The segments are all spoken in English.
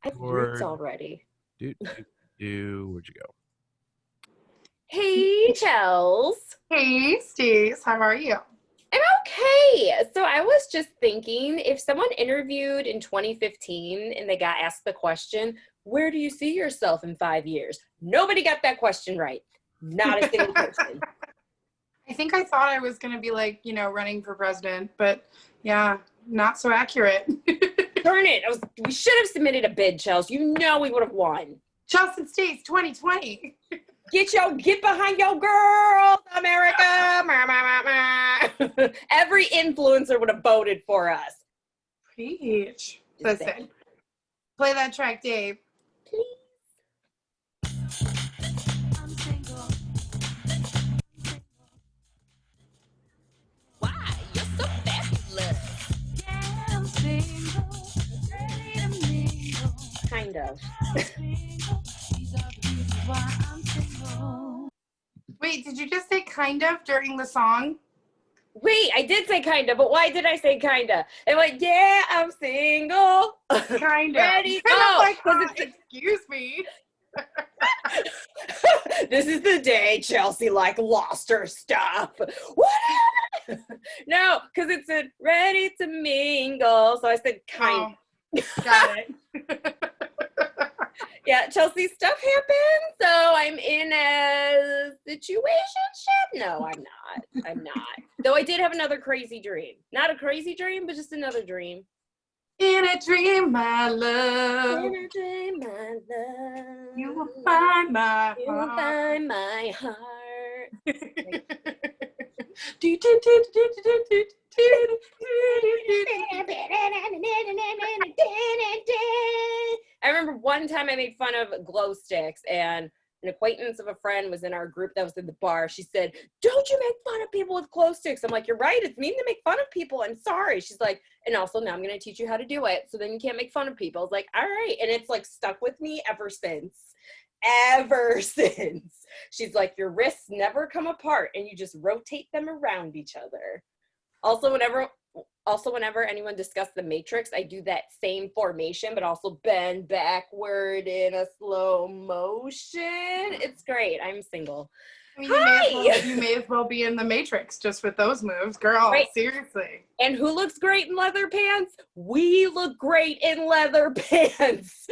I have roots already. Where'd you go? Hey, Chels. Hey, Stace. How are you? I'm okay. So I was just thinking, if someone interviewed in 2015 and they got asked the question, where do you see yourself in 5 years? Nobody got that question right. Not a single person. I think I thought I was going to be like, running for president, but yeah, not so accurate. Darn it. We should have submitted a bid, Chels. You know we would have won. Justin States 2020. Get behind your girls, America. Every influencer would have voted for us. Preach. Listen, play that track, Dave. Please. I'm single. Why? You're so fabulous. Yeah, I'm single. Ready to mingle. Kind of. These are the reasons why I'm single. Wait, did you just say kind of during the song? Wait, I did say kinda, but why did I say kinda? And like, yeah, I'm single. Kind of. Ready? Excuse me. This is the day Chelsea lost her stuff. What? No, because it said ready to mingle. So I said kind. Oh, got it. Yeah, Chelsea, stuff happened, so I'm in a situationship. No, I'm not. Though I did have another crazy dream. Not a crazy dream, but just another dream. In a dream, my love. In a dream, my love. You will find my You will heart. find my heart. I remember one time I made fun of glow sticks, and an acquaintance of a friend was in our group that was in the bar. She said, "Don't you make fun of people with glow sticks." I'm like, "You're right. It's mean to make fun of people. I'm sorry." She's like, "And also now I'm going to teach you how to do it. So then you can't make fun of people." I was like, "All right." And it's like stuck with me ever since. Ever since. She's like, "Your wrists never come apart and you just rotate them around each other." Also, whenever anyone discussed the Matrix, I do that same formation, but also bend backward in a slow motion. It's great. I'm single. I mean, you may as well be in the Matrix just with those moves, girl. Right. Seriously. And who looks great in leather pants? We look great in leather pants.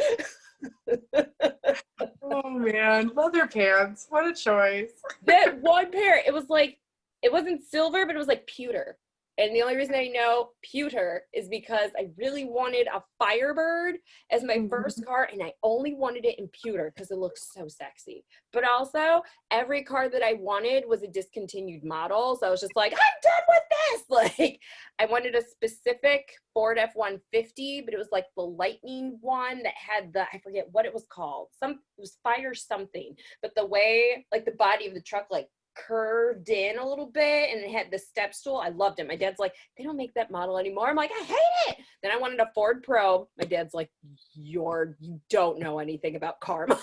Oh man, leather pants. What a choice. That one pair, it wasn't silver, but it was like pewter. And the only reason I know pewter is because I really wanted a Firebird as my first car, and I only wanted it in pewter because it looks so sexy. But also, every car that I wanted was a discontinued model, so I was just like, I'm done with this! Like, I wanted a specific Ford F-150, but it was like the Lightning one that had I forget what it was called. It was Fire something. But the way, like, the body of the truck, like, curved in a little bit, and it had the step stool. I loved it. My dad's like, "They don't make that model anymore." I'm like, "I hate it." Then I wanted a Ford Pro. My dad's like, you don't know anything about car models."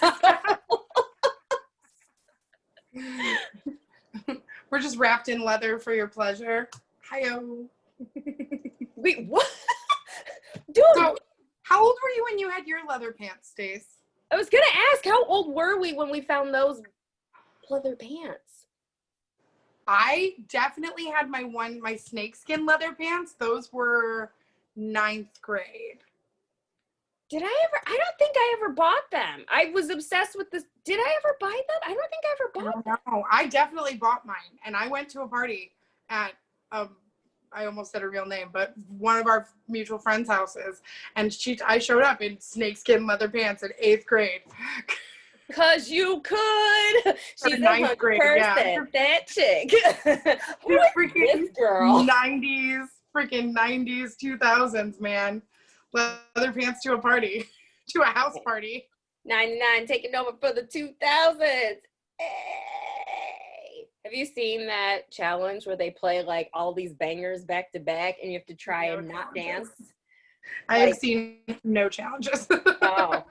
We're just wrapped in leather for your pleasure. Hi-yo. Wait, what? Dude, So, how old were you when you had your leather pants, Stace? I was gonna ask, how old were we when we found those leather pants? I definitely had my snakeskin leather pants. Those were 9th grade. I don't think I ever bought them. I was obsessed with this. Did I ever buy them? I don't think I ever bought them. No, I definitely bought mine. And I went to a party at, I almost said a real name, but one of our mutual friends' houses. And I showed up in snakeskin leather pants in 8th grade. Cause you could. She's a 9th grade, person. yeah. That chick. Who This is freaking this girl? 90s, 2000s, man. Leather pants to a party, to a house party. 99 taking over for the 2000s. Hey. Have you seen that challenge where they play like all these bangers back to back and you have to try and not dance? I have seen no challenges. Oh.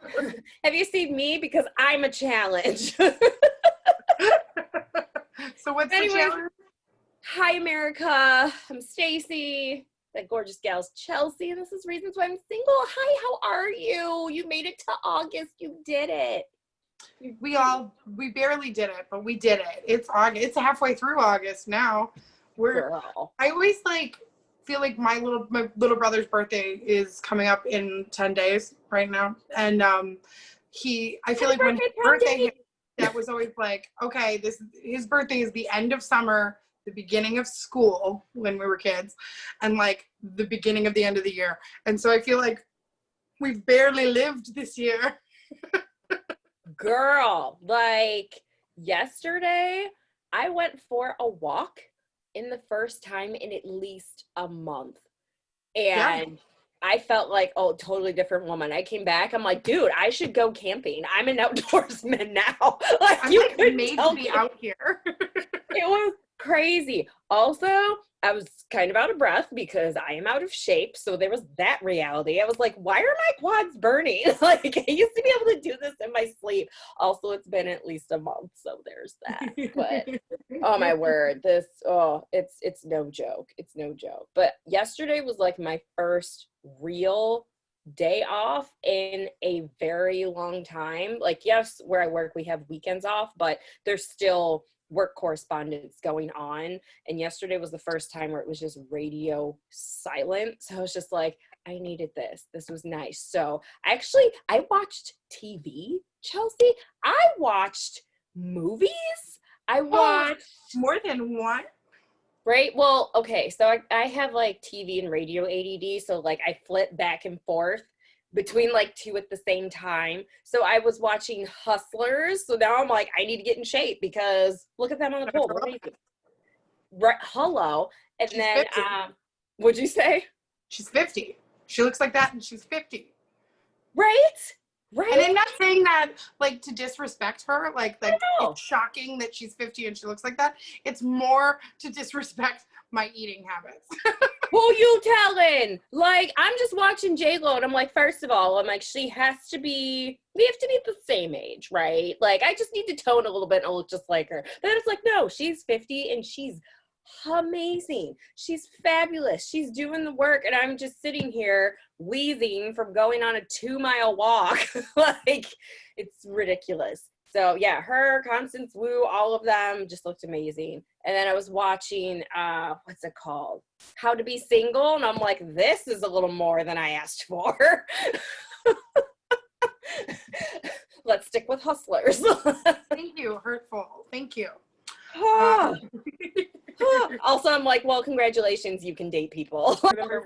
Have you seen me? Because I'm a challenge. So what's Anyways, the challenge? Hi, America. I'm Stacy. that gorgeous gal's Chelsea, and this is Reasons Why I'm Single. Hi, how are you? You made it to August. You did it. We barely did it, but we did it. It's August. It's halfway through August now. Girl. I always feel like my little brother's birthday is coming up in 10 days right now. And I feel like when his birthday hit, that was always like, okay, his birthday is the end of summer, the beginning of school when we were kids, and like the beginning of the end of the year. And so I feel like we've barely lived this year. Girl, like yesterday, I went for a walk in the first time in at least a month. And I felt like, oh, totally different woman. I came back, I'm like, dude, I should go camping. I'm an outdoorsman now. Like, you couldn't made tell to be me. out here. It was crazy. Also, I was kind of out of breath because I am out of shape. So there was that reality. I was like, why are my quads burning? Like, I used to be able to do this in my sleep. Also, it's been at least a month. So there's that. But oh my word, it's no joke. It's no joke. But yesterday was like my first real day off in a very long time. Like, yes, where I work, we have weekends off, but there's still work correspondence going on. And yesterday was the first time where it was just radio silent. So I was just like, I needed this. This was nice. So I watched TV, Chelsea. I watched movies. I watched more than one. Right. Well, okay. So I have like TV and radio ADD. So like I flip back and forth between like two at the same time. So I was watching Hustlers. So now I'm like, I need to get in shape because look at them on the pole. They're amazing. Right. Hello. And She's then, 50. What'd you say? She's 50. She looks like that and she's 50. Right. Right. And I'm not saying that like to disrespect her, like No. it's shocking that she's 50 and she looks like that. It's more to disrespect my eating habits. Who you telling? Like, I'm just watching J-Lo and I'm like, first of all, I'm like, we have to be the same age, right? Like, I just need to tone a little bit and look just like her. But then it's like, no, she's 50 and she's amazing. She's fabulous. She's doing the work. And I'm just sitting here wheezing from going on a 2-mile walk. Like, it's ridiculous. So yeah, her, Constance Wu, all of them just looked amazing. And then I was watching, what's it called? How to Be Single. And I'm like, this is a little more than I asked for. Let's stick with Hustlers. Thank you, hurtful. Thank you. Also, I'm like, well, congratulations, you can date people. I remember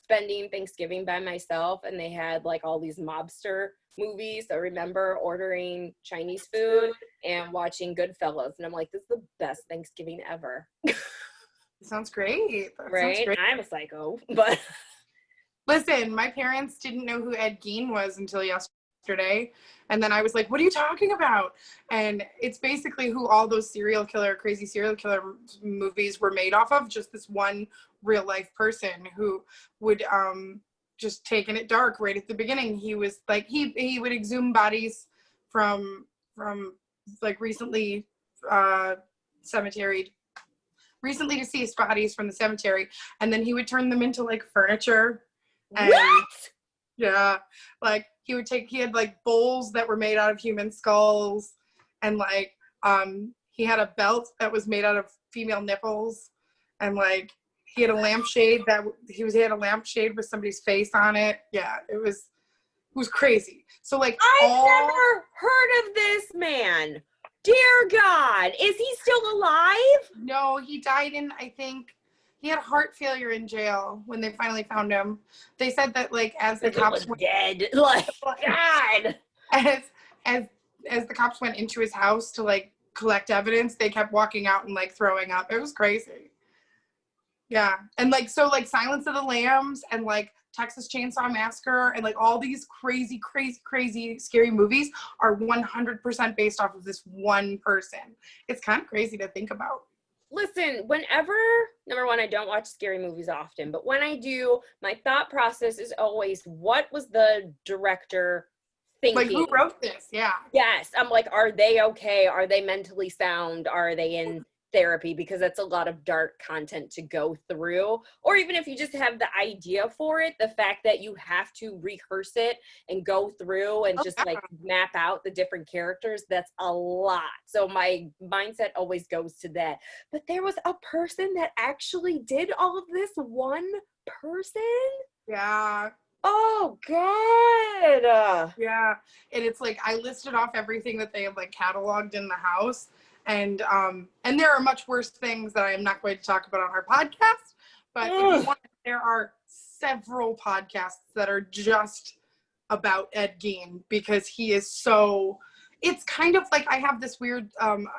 spending Thanksgiving by myself and they had like all these mobster movies. I remember ordering Chinese food and watching Goodfellas. And I'm like, this is the best Thanksgiving ever. Sounds great. Right? Sounds great. I'm a psycho, but Listen, my parents didn't know who Ed Gein was until yesterday. And then I was like, what are you talking about? And it's basically who all those crazy serial killer movies were made off of. Just this one real life person who would just taking it dark right at the beginning. He was like, he would exhume bodies from like recently deceased bodies from the cemetery. And then he would turn them into like furniture. And what? Yeah, like he had like bowls that were made out of human skulls, and like he had a belt that was made out of female nipples, and like he had a lampshade with somebody's face on it. Yeah, it was crazy. So like I've never heard of this man. Dear God, is he still alive? No, he died I think he had heart failure in jail when they finally found him. They said that like as the cops went dead, like God, as the cops went into his house to like collect evidence, they kept walking out and like throwing up. It was crazy. Yeah, and like so like Silence of the Lambs and like Texas Chainsaw Massacre and like all these crazy scary movies are 100% based off of this one person. It's kind of crazy to think about. Listen, whenever, number one, I don't watch scary movies often, but when I do, my thought process is always, what was the director thinking? Like, who wrote this? Yeah. Yes. I'm like, are they okay? Are they mentally sound? Are they in therapy because that's a lot of dark content to go through. Or even if you just have the idea for it, the fact that you have to rehearse it and go through and just like map out the different characters, that's a lot. So my mindset always goes to that. But there was a person that actually did all of this, one person? Yeah. Oh God. Yeah. And it's like I listed off everything that they have like cataloged in the house. And there are much worse things that I am not going to talk about on our podcast. But if you want, there are several podcasts that are just about Ed Gein because he is so. It's kind of like I have this weird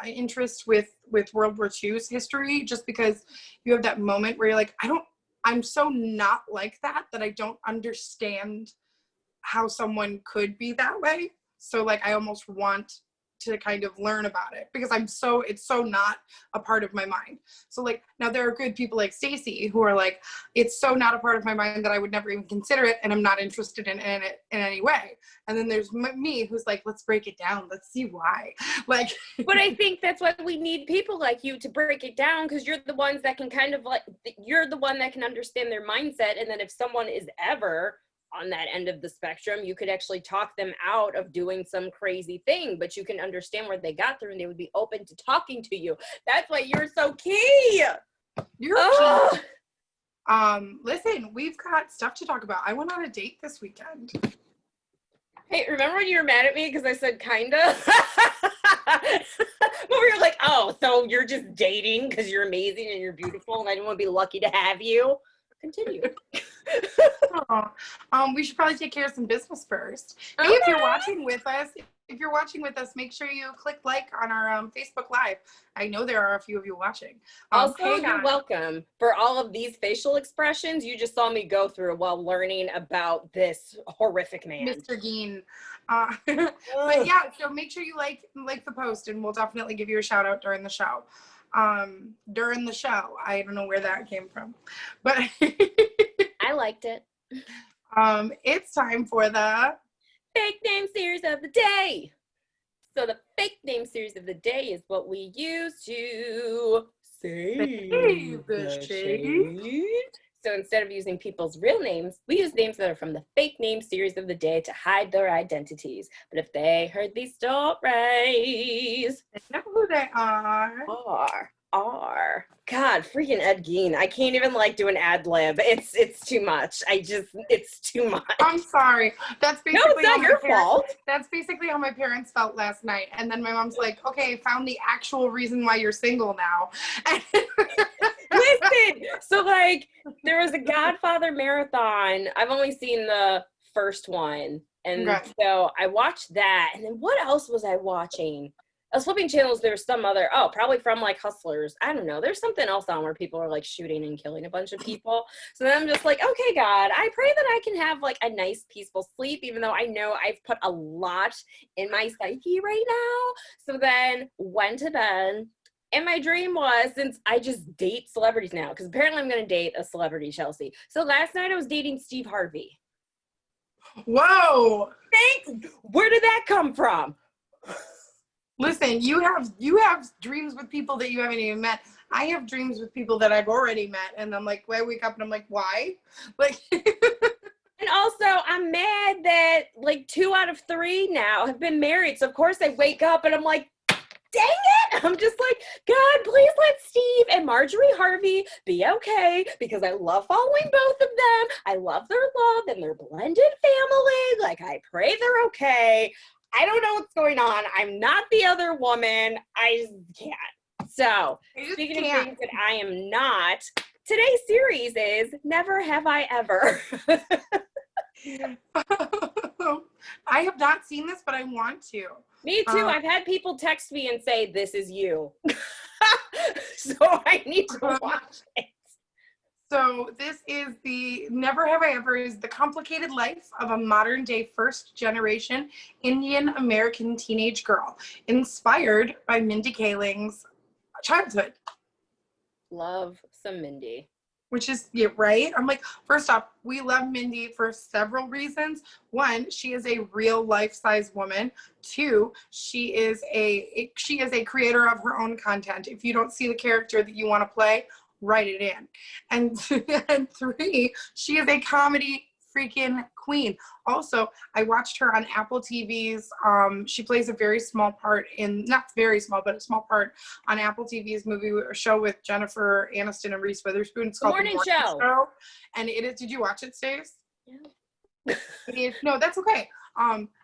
interest with World War II's history, just because you have that moment where you're like, I'm so not like that I don't understand how someone could be that way. So like I almost want to kind of learn about it because it's so not a part of my mind. So like now there are good people like Stacy who are like, it's so not a part of my mind that I would never even consider it, and I'm not interested in it in any way. And then there's me who's like, let's break it down, let's see why. Like, but I think that's why we need people like you to break it down, because you're the ones that can kind of like, you're the one that can understand their mindset. And then if someone is ever on that end of the spectrum, you could actually talk them out of doing some crazy thing, but you can understand where they got through and they would be open to talking to you. That's why you're so key. You're listen, we've got stuff to talk about. I went on a date this weekend. Hey, remember when you were mad at me because I said kinda? But we were like, oh, so you're just dating because you're amazing and you're beautiful and I didn't want to be lucky to have you? Continue. We should probably take care of some business first. Hey, Okay. if you're watching with us, make sure you click like on our Facebook Live. I know there are a few of you watching. Also, hang you're on. welcome for all of these facial expressions you just saw me go through while learning about this horrific man. Mr. Gein. But yeah, so make sure you like the post, and we'll definitely give you a shout out during the show. I don't know where that came from, but I liked it. it's time for the Fake name series of the day. So the fake name series of the day is what we use to save the shade. So instead of using people's real names, we use names that are from the fake name series of the day to hide their identities. But if they heard these stories, I know who they are. God, freaking Ed Gein. I can't even like do an ad lib. It's too much. It's too much. I'm sorry. That's basically No, it's not your fault. That's basically how my parents felt last night. And then my mom's like, okay, found the actual reason why you're single now. Listen, so like there was a Godfather marathon. I've only seen the first one. And so I watched that. And then what else was I watching? I was flipping channels. There was some other, probably from like Hustlers. I don't know. There's something else on where people are like shooting and killing a bunch of people. So then I'm just like, okay, God, I pray that I can have like a nice, peaceful sleep, even though I know I've put a lot in my psyche right now. So then went to bed. And my dream was, since I just date celebrities now, because apparently I'm going to date a celebrity, Chelsea. So last night I was dating Steve Harvey. Whoa. Thanks. Where did that come from? Listen, you have dreams with people that you haven't even met. I have dreams with people that I've already met, and I'm like, I wake up and I'm like, why? Like, and also I'm mad that like 2 out of 3 now have been married. So of course I wake up and I'm like, dang it! I'm just like, God, please let Steve and Marjorie Harvey be okay, because I love following both of them. I love their love and their blended family. Like, I pray they're okay. I don't know what's going on. I'm not the other woman. I just can't. So, speaking of things that I am not, today's series is Never Have I Ever. I have not seen this, but I want to. Me too. I've had people text me and say, this is you. So I need to watch it. So this is the Never Have I Ever is the complicated life of a modern day first generation Indian American teenage girl, inspired by Mindy Kaling's childhood. Love some Mindy. which is right. I'm like, first off, we love Mindy for several reasons. One, she is a real life-size woman. Two, she is a creator of her own content. If you don't see the character that you want to play, write it in. And three, she is a comedy freaking queen. Also, I watched her on Apple TV's, she plays a very small part not very small, but a small part on Apple TV's show with Jennifer Aniston and Reese Witherspoon. It's called The Morning Show. And it is, did you watch it, Stace? Yeah. It is, no, that's okay.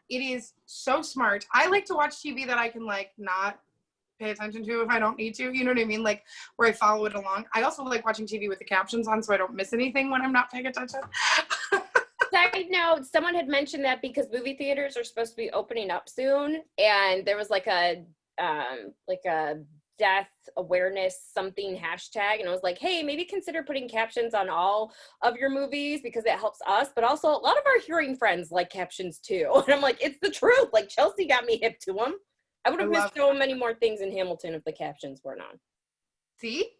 It is so smart. I like to watch TV that I can like not pay attention to if I don't need to, you know what I mean? Like where I follow it along. I also like watching TV with the captions on so I don't miss anything when I'm not paying attention. Side note, someone had mentioned that because movie theaters are supposed to be opening up soon, and there was like a death awareness something hashtag, and I was like, hey, maybe consider putting captions on all of your movies because it helps us, but also a lot of our hearing friends like captions too. And I'm like, it's the truth. Like Chelsea got me hip to them. I would have missed so many more things in Hamilton if the captions weren't on. See?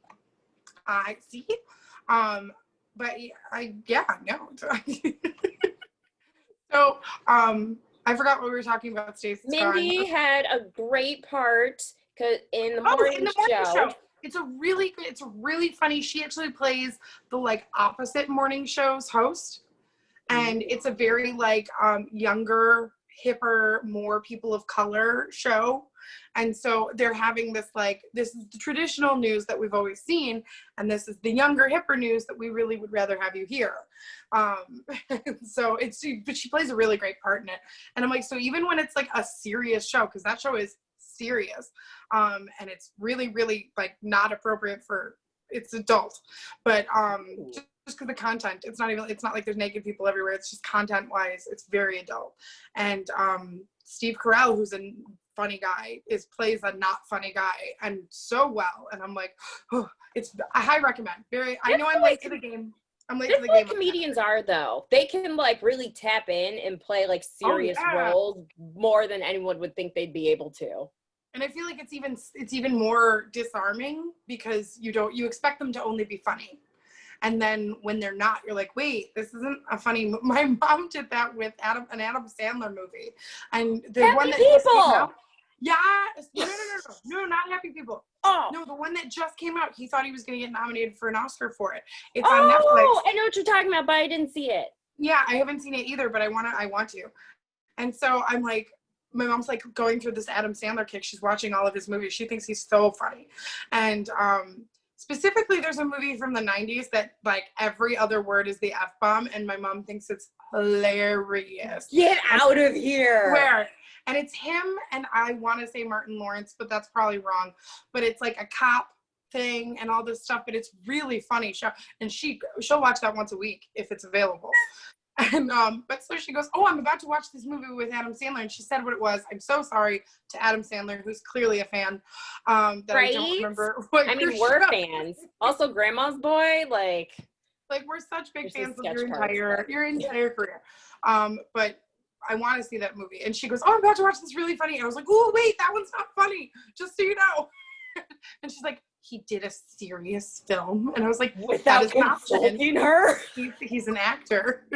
I see. But no. So, I forgot what we were talking about, Stacey. Mindy had a great part in the morning show. It's really funny. She actually plays the like opposite morning show's host. And it's a very like younger, hipper, more people of color show. And so they're having this like, this is the traditional news that we've always seen, and this is the younger, hipper news that we really would rather have you hear. But she plays a really great part in it. And I'm like, so even when it's like a serious show, because that show is serious, and it's really, really like not appropriate for, it's adult, but just because the content, it's not like there's naked people everywhere. It's just content wise, it's very adult. And Steve Carell, who's a funny guy, plays a not funny guy, and so well. And I'm like, oh, I high recommend. I know I'm late to the game. I'm late to the game. Comedians are though. They can like really tap in and play like serious roles more than anyone would think they'd be able to. And I feel like it's even more disarming because you expect them to only be funny. And then when they're not, you're like, wait, this isn't a funny My mom did that with an Adam Sandler movie. And the Happy one that People! just came out. Yeah. No, not Happy People. Oh. No, the one that just came out, he thought he was going to get nominated for an Oscar for it. It's on Netflix. Oh, I know what you're talking about, but I didn't see it. Yeah, I haven't seen it either, but I want to. And so I'm like, my mom's like going through this Adam Sandler kick. She's watching all of his movies. She thinks he's so funny. And specifically, there's a movie from the 90s that like every other word is the F-bomb, and my mom thinks it's hilarious. Get out of here. Where? And it's him, and I want to say Martin Lawrence, but that's probably wrong. But it's like a cop thing and all this stuff, but it's really funny show. And she'll watch that once a week if it's available. And but so she goes, oh, I'm about to watch this movie with Adam Sandler, and she said what it was. I'm so sorry to Adam Sandler, who's clearly a fan. That right? I don't remember. I mean, we're fans. Also, Grandma's Boy, like we're such big fans of your entire career. But I want to see that movie. And she goes, oh, I'm about to watch this really funny. And I was like, oh, wait, that one's not funny, just so you know. And she's like, he did a serious film. And I was like, without consulting her? He's an actor.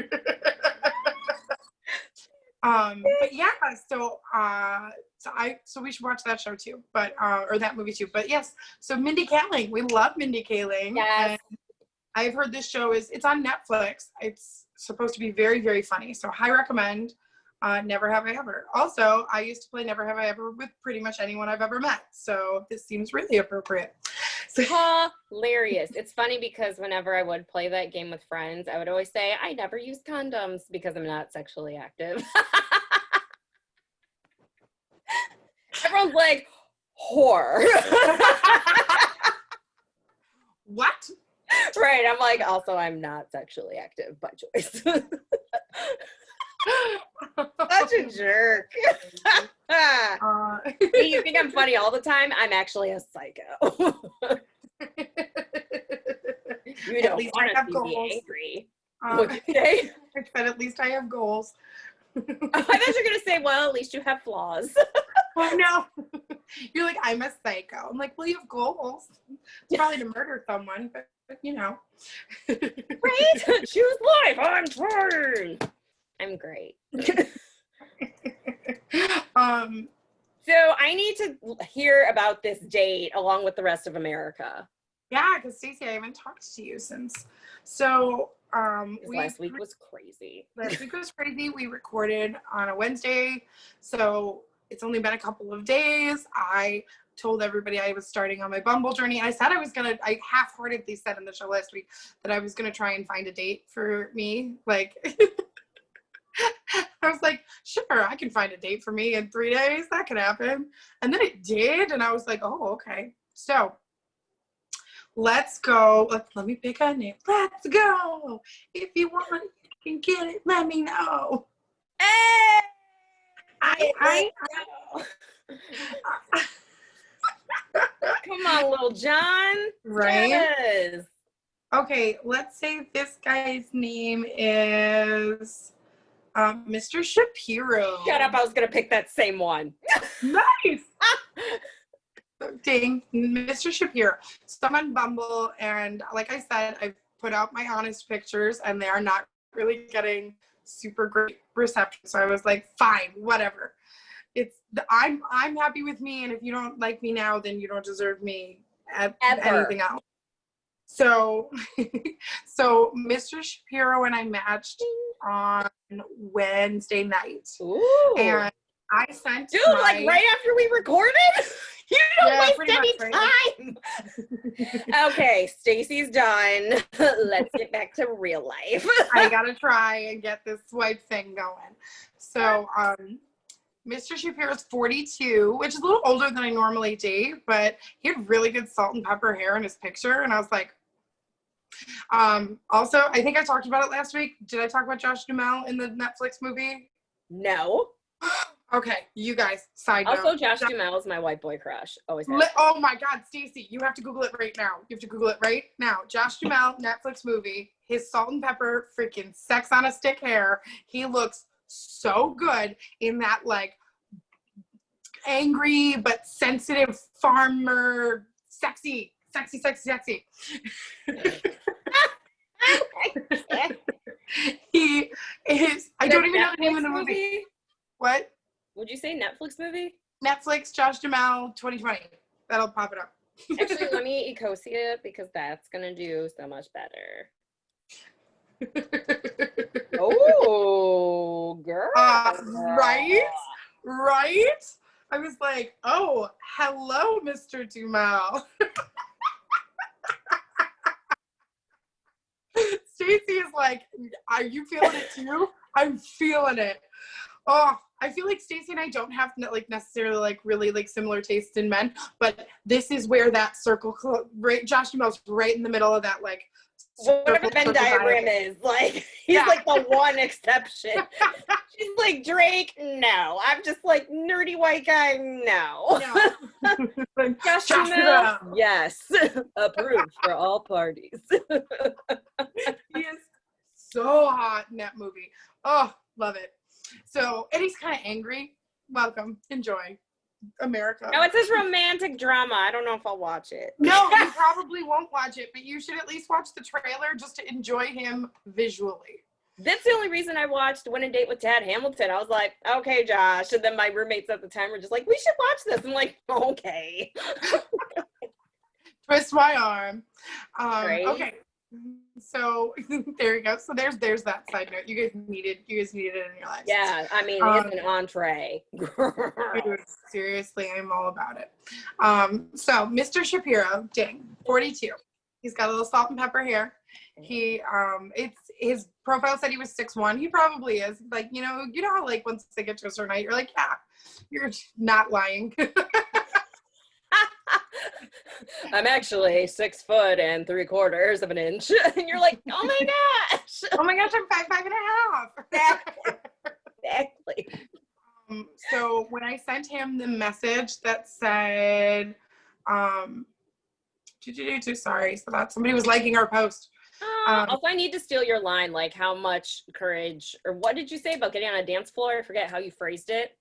But yeah, so we should watch that show too, but or that movie too. But yes, so Mindy Kaling, we love Mindy Kaling. Yes. I've heard this show it's on Netflix. It's supposed to be very, very funny. So high recommend. Never Have I Ever. Also, I used to play Never Have I Ever with pretty much anyone I've ever met. So this seems really appropriate. Hilarious. It's funny because whenever I would play that game with friends, I would always say, I never use condoms because I'm not sexually active. Everyone's like, whore. What? Right. I'm like, also, I'm not sexually active by choice. Such a jerk. You think I'm funny all the time? I'm actually a psycho. You don't want to see me angry. What'd you say? I said at least I have goals. I thought you were going to say, well, at least you have flaws. Oh, no. You're like, I'm a psycho. I'm like, well, you have goals. It's probably to murder someone, but but you know. Right? Choose life. I'm torn. I'm great. So I need to hear about this date along with the rest of America. Yeah, because Stacey, I haven't talked to you since. So Last week was crazy. last week was crazy. We recorded on a Wednesday, so it's only been a couple of days. I told everybody I was starting on my Bumble journey. I said I half-heartedly said in the show last week that I was gonna try and find a date for me. Like, I was like, sure, I can find a date for me in 3 days. That could happen. And then it did, and I was like, oh, okay. So let's go. Let me pick a name. Let's go. If you want, you can get it. Let me know. Hey! I Come on, little John. Right? Yes. Okay, let's say this guy's name is Mr. Shapiro. Shut up, I was gonna pick that same one. Nice. Dang, Mr. Shapiro. So I'm on Bumble, and like I said, I've put out my honest pictures, and they are not really getting super great reception. So I was like, fine, whatever. I'm happy with me, and if you don't like me now, then you don't deserve me at anything else. So, so Mr. Shapiro and I matched on Wednesday night. Ooh. And I sent like right after we recorded? You don't waste any time. Okay, Stacey's done. Let's get back to real life. I gotta try and get this swipe thing going. So, Mr. Shapiro's 42, which is a little older than I normally date, but he had really good salt and pepper hair in his picture, and I was like, also, I think I talked about it last week. Did I talk about Josh Duhamel in the Netflix movie? No. Okay, you guys, side note. Also, Josh Duhamel is my white boy crush. Always has. Oh my God, Stacey, you have to Google it right now. You have to Google it right now. Josh Duhamel, Netflix movie, his salt and pepper, freaking sex on a stick hair. He looks so good in that, like, angry but sensitive farmer, sexy. He is, I don't even know the name of the movie. What? Would you say Netflix movie? Netflix, Josh Duhamel, 2020. That'll pop it up. Actually, let me Ecosia it because that's going to do so much better. Oh, girl. Right? I was like, oh, hello, Mr. Duhamel. Stacey is like, are you feeling it too? I'm feeling it. Oh, I feel like Stacey and I don't have like necessarily like really like similar tastes in men, but this is where that circle, right? Josh Duhamel's right in the middle of that, like, whatever the Venn diagram is, like, he's like the one exception. She's like, Drake, no. I'm just like, nerdy white guy, no. Josh Duhamel, yes. Approved for all parties. He is so hot in that movie. Oh, love it. So, and he's kind of angry. Welcome. Enjoy. America. No, it's his romantic drama. I don't know if I'll watch it. No, you probably won't watch it, but you should at least watch the trailer just to enjoy him visually. That's the only reason I watched Win a Date with Tad Hamilton. I was like, okay, Josh. And then my roommates at the time were just like, we should watch this. I'm like, okay. Twist my arm. Right? Okay. So there you go. So there's that side note. You guys needed it in your lives. Yeah, I mean, it's an entree. Seriously, I'm all about it. So Mr. Shapiro, dang, 42. He's got a little salt and pepper hair. He it's his profile said he was 6'1". He probably is. Like, you know how like once they get to a certain height, you're like, yeah, you're not lying. I'm actually 6 foot and 3/4 of an inch. And you're like, oh my gosh. Oh my gosh, I'm 5'5.5". Exactly. So when I sent him the message that said, sorry, so that somebody was liking our post. Also, I need to steal your line, like how much courage, or what did you say about getting on a dance floor? I forget how you phrased it.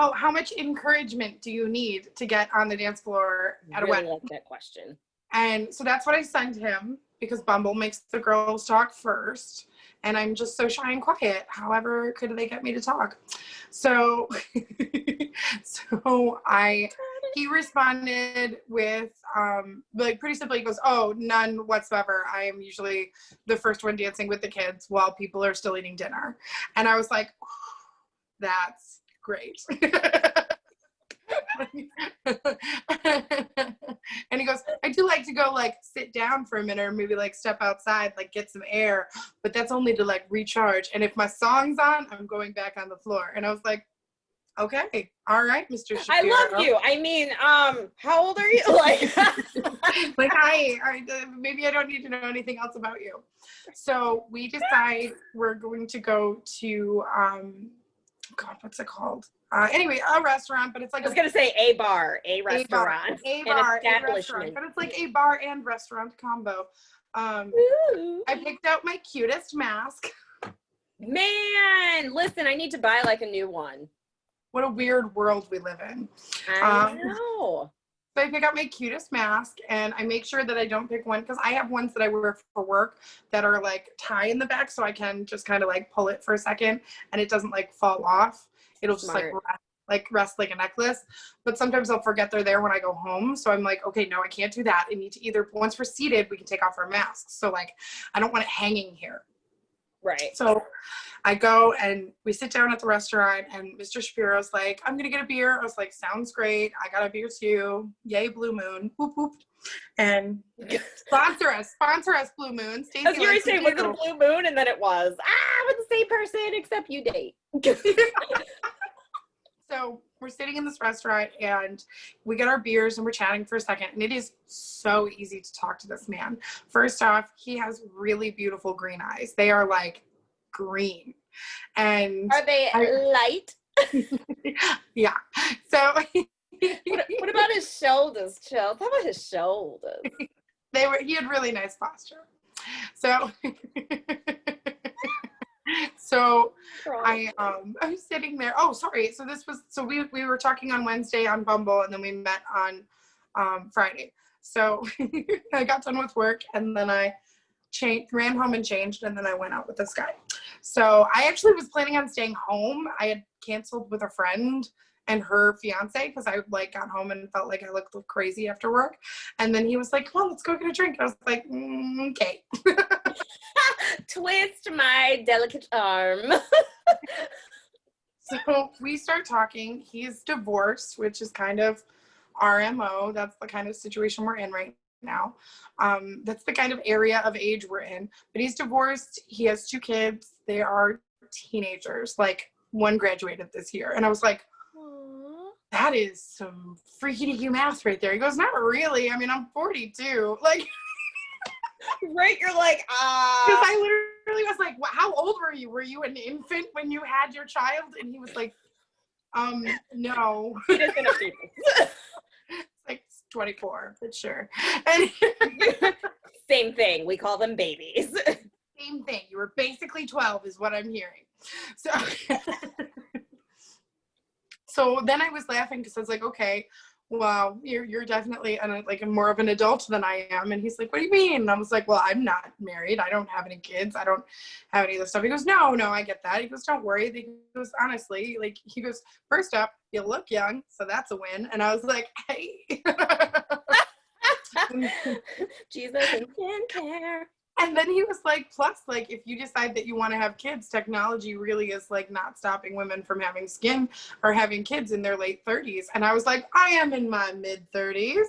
Oh, how much encouragement do you need to get on the dance floor at a wedding? I like that question. And so that's what I sent him. because Bumble makes the girls talk first. And I'm just so shy and quiet. However, could they get me to talk? So, he responded with, like pretty simply, he goes, oh, none whatsoever. I am usually the first one dancing with the kids while people are still eating dinner. And I was like, that's great. And he goes, I do like to go like sit down for a minute or maybe like step outside, like get some air, but that's only to like recharge. And if my song's on, I'm going back on the floor. And I was like, okay, all right, Mr. Shapiro. I love you. I mean, how old are you? Like, like maybe I don't need to know anything else about you. So we decide we're going to go to God, what's it called? Anyway, a restaurant, but it's like I was gonna say a bar, a restaurant, a an bar, establishment, but it's like a bar and restaurant combo. I picked out my cutest mask. Man, listen, I need to buy like a new one. What a weird world we live in. I know. So I pick out my cutest mask, and I make sure that I don't pick one, because I have ones that I wear for work that are like tie in the back, so I can just kind of like pull it for a second and it doesn't like fall off. It'll just rest like a necklace. But sometimes I'll forget they're there when I go home. So I'm like, okay, no, I can't do that. I need to either, once we're seated, we can take off our masks. So like, I don't want it hanging here. Right. So I go and we sit down at the restaurant, and Mr. Shapiro's like, I'm going to get a beer. I was like, sounds great. I got a beer too. Yay, Blue Moon. Whoop, whoop. And sponsor us, Blue Moon. Stacey, I was going to say, was it a Blue Moon? And then it was, with the same person except you date. So we're sitting in this restaurant, and we get our beers, and we're chatting for a second, and it is so easy to talk to this man. First off, he has really beautiful green eyes. They are like green. And are they light? Yeah. So what about his shoulders, Chels? How about his shoulders? He had really nice posture. So I was sitting there. Oh, sorry. So we were talking on Wednesday on Bumble, and then we met on Friday. So I got done with work, and then I ran home and changed, and then I went out with this guy. So I actually was planning on staying home. I had canceled with a friend and her fiance because I like got home and felt like I looked crazy after work. And then he was like, come on, let's go get a drink. I was like, okay. Twist my delicate arm. So we start talking. He's divorced, which is kind of our MO. That's the kind of situation we're in right now. That's the kind of area of age we're in. But he's divorced. He has 2 kids. They are teenagers. Like, one graduated this year. And I was like, that is some freaky deaky math right there. He goes, not really. I mean, I'm 42. Like, right? You're like, because I literally was like, how old were you? Were you an infant when you had your child? And he was like, no. He doesn't know people. Like 24, but sure. And same thing. We call them babies. Same thing. You were basically 12 is what I'm hearing. So so then I was laughing because I was like, okay, well, you're definitely more of an adult than I am. And he's like, what do you mean? And I was like, well, I'm not married. I don't have any kids. I don't have any of this stuff. He goes, no, I get that. He goes, don't worry. He goes, honestly, he goes, first up, you look young, so that's a win. And I was like, hey. Jesus and skincare. And then he was like, plus, like, if you decide that you want to have kids, technology really is, like, not stopping women from having or having kids in their late 30s. And I was like, I am in my mid-30s.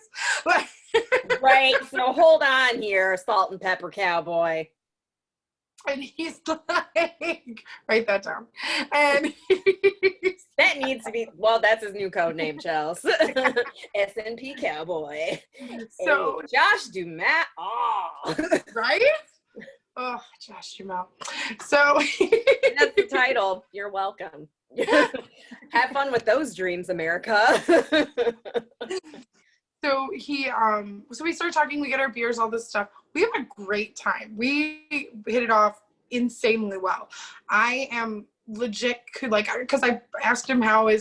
Right. So hold on here, salt and pepper cowboy. And he's like, write that down. And that needs to be, well, that's his new code name, Chels. S&P cowboy. So hey, Josh Dumas. Oh. Right? Oh, Josh Dumas. So that's the title. You're welcome. Have fun with those dreams, America. So we start talking, we get our beers, all this stuff. We have a great time. We hit it off insanely well. I am legit, because I asked him how long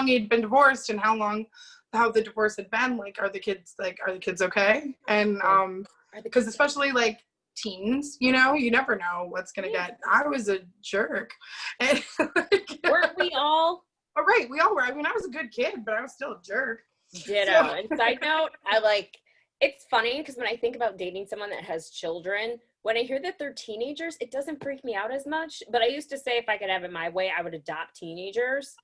he'd been divorced and how long how the divorce had been. Like, are the kids okay? And because especially like teens, you know, you never know what's gonna get. I was a jerk. And Weren't we all? Oh, right, we all were. I mean, I was a good kid, but I was still a jerk. Ditto. So- And side note, it's funny because when I think about dating someone that has children, when I hear that they're teenagers, it doesn't freak me out as much. But I used to say if I could have it my way, I would adopt teenagers.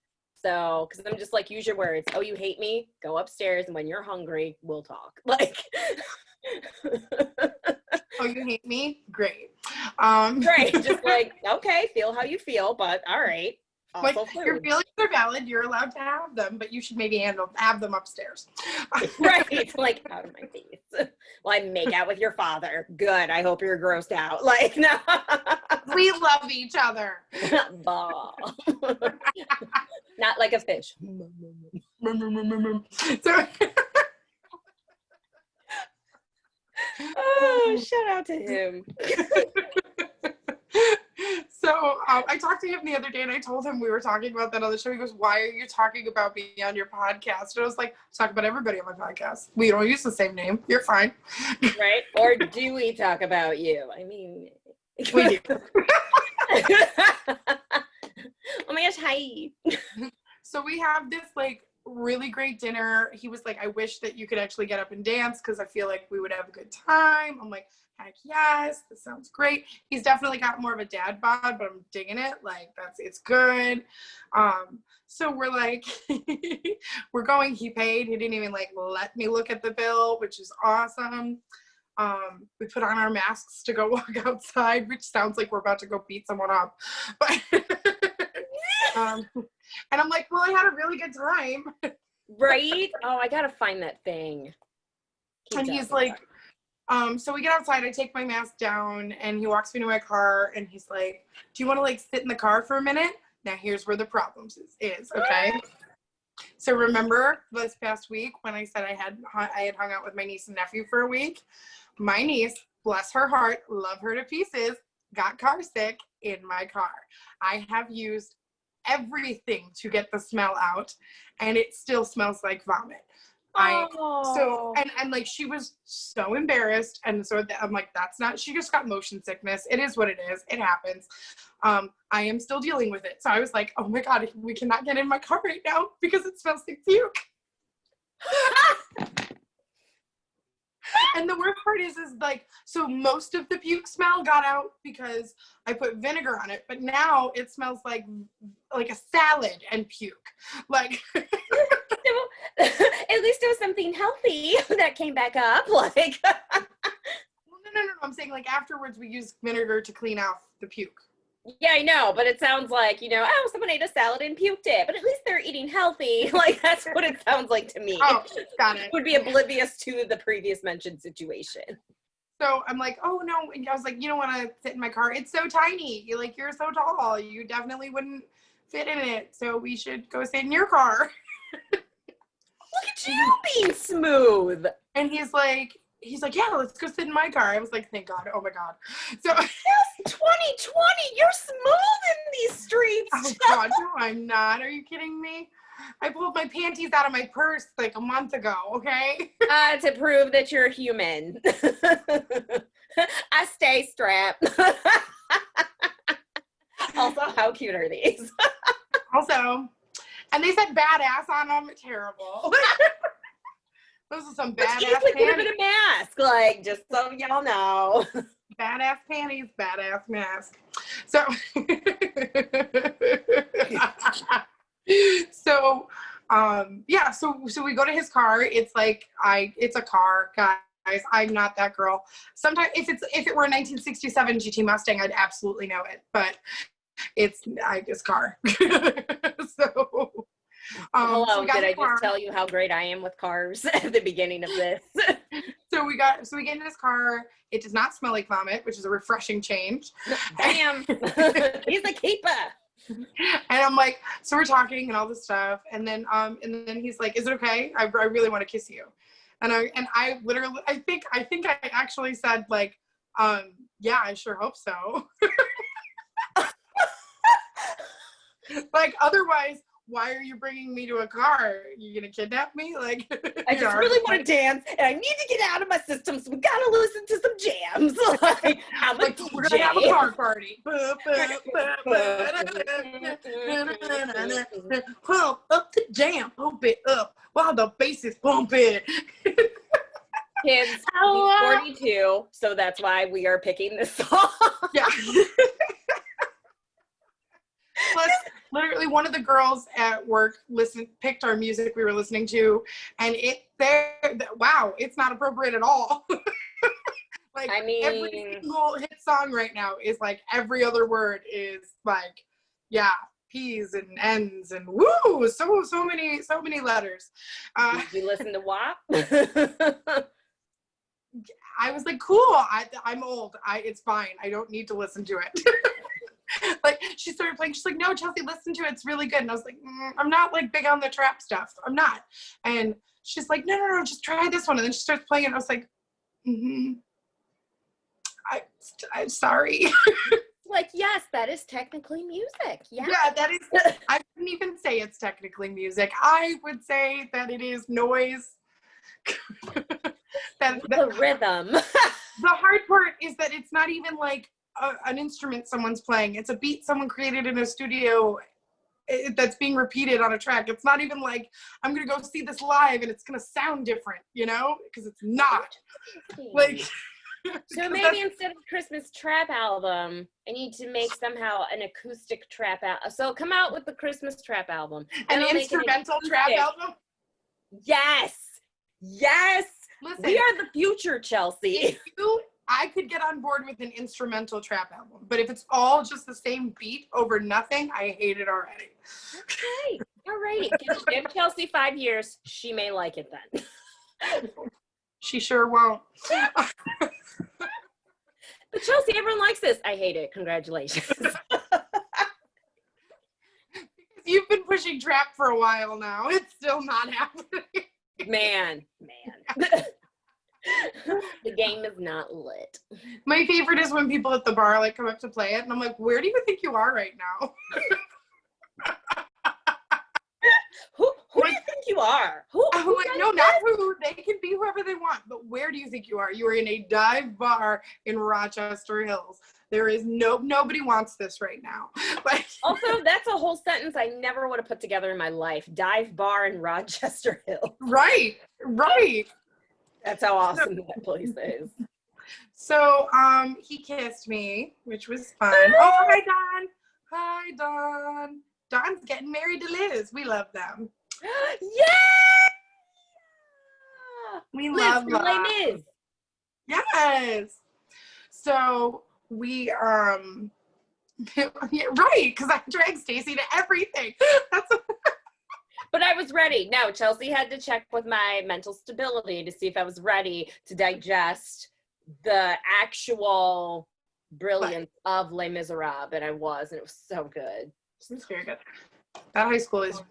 So, because I'm just like, use your words. Oh, you hate me? Go upstairs, and when you're hungry, we'll talk. Like, oh, you hate me? Great. right? Just like, okay, feel how you feel, but all right. Like, Also your food. feelings are valid. You're allowed to have them, but you should maybe have them upstairs. Right, like out of my face. Well, I make out with your father. Good. I hope you're grossed out. Like, no. We love each other. Bah. Not like a fish. So, Oh, shout out to him. so I talked to him the other day and I told him we were talking about that on the show. He goes, "Why are you talking about me on your podcast?" And I was like, "Talk about everybody on my podcast. We don't use the same name. You're fine." Right? Or do we talk about you? I mean, We do. Oh my gosh, hi. So we have this like really great dinner. He was like, "I wish that you could actually get up and dance because I feel like we would have a good time." I'm like, heck yes, this sounds great. He's definitely got more of a dad bod, but I'm digging it. Like it's good. So we're like, we're going. He paid. He didn't even like let me look at the bill, which is awesome. We put on our masks to go walk outside, which sounds like we're about to go beat someone up. But and I'm like, well, I had a really good time. Right? Oh, I gotta find that thing. And he's like, so we get outside, I take my mask down, and he walks me to my car, and he's like, "Do you want to like sit in the car for a minute?" Now here's where the problem is, okay? So remember this past week when I said I had hung out with my niece and nephew for a week? My niece, bless her heart, love her to pieces, got car sick in my car. I have used everything to get the smell out, and it still smells like vomit. And like she was so embarrassed, and so I'm like, that's not, she just got motion sickness. It is what it is. It happens. I am still dealing with it. So I was like, oh my God, we cannot get in my car right now because it smells like puke. And the worst part is like, so most of the puke smell got out because I put vinegar on it, but now it smells like a salad and puke. Like, at least it was something healthy that came back up. Like, no. I'm saying like afterwards we use vinegar to clean off the puke. yeah, I know, but it sounds like, oh, someone ate a salad and puked it, but at least they're eating healthy. Like, that's what it sounds like to me. Oh, got it. Would be oblivious to the previous mentioned situation. So I'm like, oh no. And I was like, you don't want to sit in my car. It's so tiny. You're so tall. You definitely wouldn't fit in it. So we should go sit in your car. Look at you being smooth. And he's like, yeah, let's go sit in my car. I was like, thank God. Oh my God. So Yes, 2020, you're smooth in these streets. oh God, no, I'm not. Are you kidding me? I pulled my panties out of my purse like a month ago, okay? To prove that you're human. I stay strapped. Also, how cute are these? Also, and they said badass on them. Terrible. Those are some badass Easily could have been panties. a mask, like, just so y'all know. Badass panties, badass mask. So, yeah. So we go to his car. It's like it's a car, guys. I'm not that girl. Sometimes if it were a 1967 GT Mustang, I'd absolutely know it. But it's his car. So. Hello, so we got did I the car. just tell you how great I am with cars at the beginning of this? So we get in his car. It does not smell like vomit, which is a refreshing change. Damn, he's a keeper. And I'm like, so we're talking and all this stuff, and then he's like, "Is it okay? I really want to kiss you." And I literally, I think I actually said like, "Yeah, I sure hope so." Like otherwise, why are you bringing me to a car? You gonna kidnap me? Like, I just really want to dance, and I need to get out of my system, so we gotta listen to some jams. Like, I'm a like, DJ. we're gonna have a car party. Pump up the jam, pump it up while the bass is pumping. Kids, he's 42, so that's why we are picking this song. Yeah. Plus, literally, one of the girls at work picked our music we were listening to, and wow, it's not appropriate at all. Like, I mean, every single hit song right now is like every other word is like, yeah, P's and N's and woo, so many letters. did you listen to WAP? I was like, cool. I'm old. It's fine. I don't need to listen to it. Like, she started playing. She's like, no, Chelsea, listen to it. It's really good. And I was like, I'm not like big on the trap stuff. I'm not. And she's like, no, just try this one. And then she starts playing it. I was like, I'm sorry. Like, yes, that is technically music. Yeah. Yeah, that is. I wouldn't even say it's technically music. I would say that it is noise. The rhythm. The hard part is that it's not even like an instrument someone's playing. It's a beat someone created in a studio that's being repeated on a track. It's not even like, I'm going to go see this live and it's going to sound different, because it's not. Like, so maybe instead of Christmas trap album, I need to make somehow an acoustic trap album. So come out with the Christmas trap album. An instrumental trap album? Yes. Listen, We are the future, Chelsea. I could get on board with an instrumental trap album, but if it's all just the same beat over nothing, I hate it already. Okay. All right. Give Chelsea 5 years. She may like it then. She sure won't. But Chelsea, everyone likes this. I hate it. Congratulations. You've been pushing trap for a while now. It's still not happening. Man. The game is not lit. My favorite is when people at the bar like come up to play it, and I'm like, where do you think you are right now? Who do you think you are? I'm like, no, not who. They can be whoever they want, but where do you think you are? You are in a dive bar in Rochester Hills. There is nobody wants this right now. Like, also, that's a whole sentence I never would have put together in my life. Dive bar in Rochester Hills. Right. That's how awesome that place is. So, he kissed me, which was fun. Oh, hi, Don. Don's getting married to Liz. We love them. Yeah! We Liz love from them. Les Mis. Yes. So we yeah, right, because I dragged Stacy to everything. But I was ready. No, Chelsea had to check with my mental stability to see if I was ready to digest the actual brilliance of Les Miserables, and I was, and it was so good. It's very good. That high school is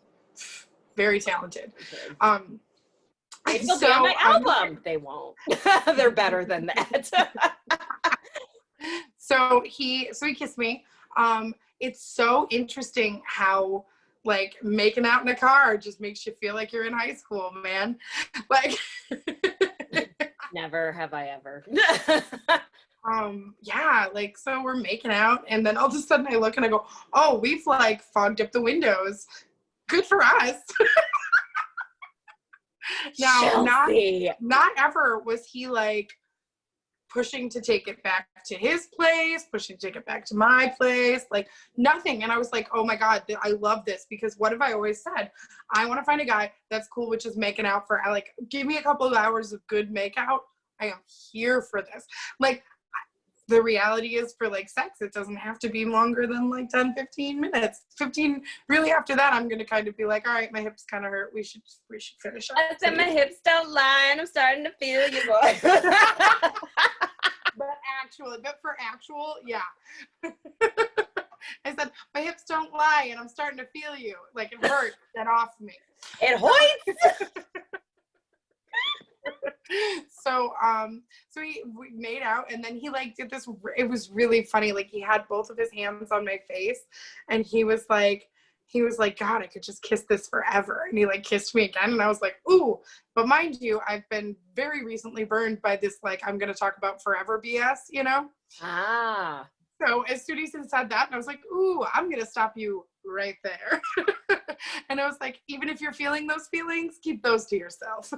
very talented. They'll be on my album. They won't. They're better than that. So he kissed me. It's so interesting how like making out in a car just makes you feel like you're in high school, man. Like Never have I ever. Yeah, like, so we're making out, and then all of a sudden I look and I go, oh, we've like fogged up the windows. Good for us. Now, not ever was he like pushing to take it back to his place, pushing to take it back to my place, like nothing. And I was like, oh my God, I love this, because what have I always said? I want to find a guy that's cool with just making out for, like, give me a couple of hours of good makeout. I am here for this. Like, the reality is for like sex, it doesn't have to be longer than like 10, 15 minutes. 15, really after that, I'm going to kind of be like, all right, my hips kind of hurt. We should finish up. I said my hips don't lie and I'm starting to feel you, boy. But for actual, yeah. I said, my hips don't lie and I'm starting to feel you. Like, it hurts. Get off me. It hoits. So we made out, and then he like did this. It was really funny. Like, he had both of his hands on my face, and he was like, he was like, God, I could just kiss this forever. And he like kissed me again. And I was like, ooh, but mind you, I've been very recently burned by this, like, I'm going to talk about forever BS, you know? Ah. So as soon as he said that, I was like, ooh, I'm going to stop you right there. And I was like, even if you're feeling those feelings, keep those to yourself.